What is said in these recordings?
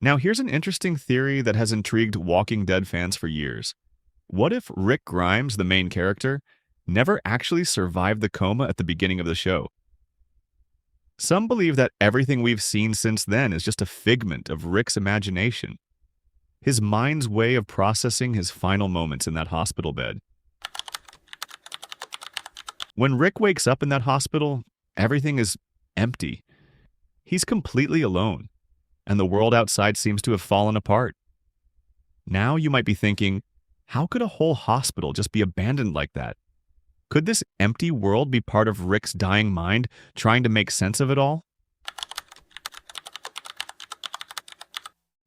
Now, here's an interesting theory that has intrigued Walking Dead fans for years. What if Rick Grimes, the main character, never actually survived the coma at the beginning of the show? Some believe that everything we've seen since then is just a figment of Rick's imagination, his mind's way of processing his final moments in that hospital bed. When Rick wakes up in that hospital, everything is empty. He's completely alone, and the world outside seems to have fallen apart. Now you might be thinking, how could a whole hospital just be abandoned like that? Could this empty world be part of Rick's dying mind trying to make sense of it all?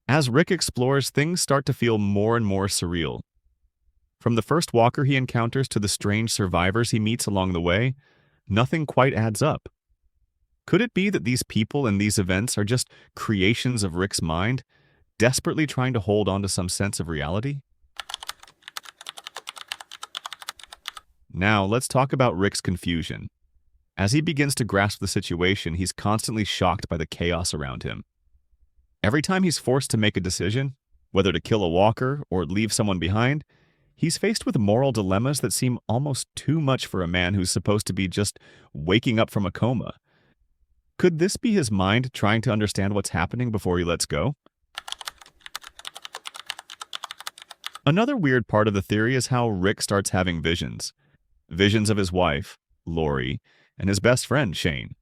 As Rick explores, things start to feel more and more surreal. From the first walker he encounters to the strange survivors he meets along the way, nothing quite adds up. Could it be that these people and these events are just creations of Rick's mind, desperately trying to hold on to some sense of reality? Now, let's talk about Rick's confusion. As he begins to grasp the situation, he's constantly shocked by the chaos around him. Every time he's forced to make a decision, whether to kill a walker or leave someone behind, he's faced with moral dilemmas that seem almost too much for a man who's supposed to be just waking up from a coma. Could this be his mind trying to understand what's happening before he lets go? Another weird part of the theory is how Rick starts having visions. Visions of his wife, Lori, and his best friend, Shane.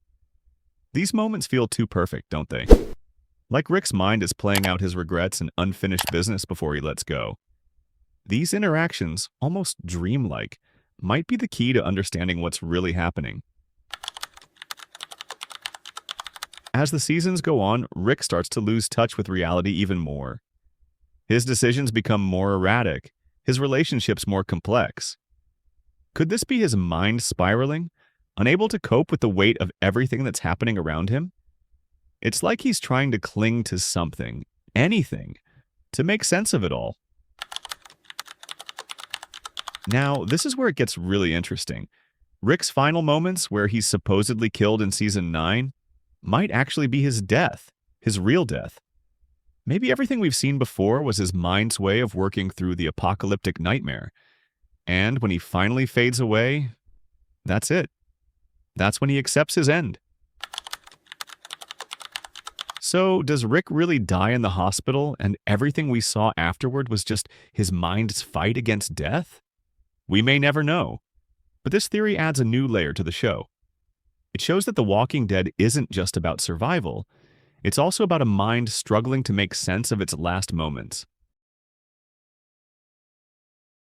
These moments feel too perfect, don't they? Like Rick's mind is playing out his regrets and unfinished business before he lets go. These interactions, almost dreamlike, might be the key to understanding what's really happening. As the seasons go on, Rick starts to lose touch with reality even more. His decisions become more erratic, his relationships more complex. Could this be his mind spiraling, unable to cope with the weight of everything that's happening around him? It's like he's trying to cling to something, anything, to make sense of it all. Now, this is where it gets really interesting. Rick's final moments, where he's supposedly killed in Season 9, might actually be his death, his real death. Maybe everything we've seen before was his mind's way of working through the apocalyptic nightmare. And when he finally fades away, that's it. That's when he accepts his end. So, does Rick really die in the hospital, and everything we saw afterward was just his mind's fight against death? We may never know. But this theory adds a new layer to the show. It shows that The Walking Dead isn't just about survival. It's also about a mind struggling to make sense of its last moments.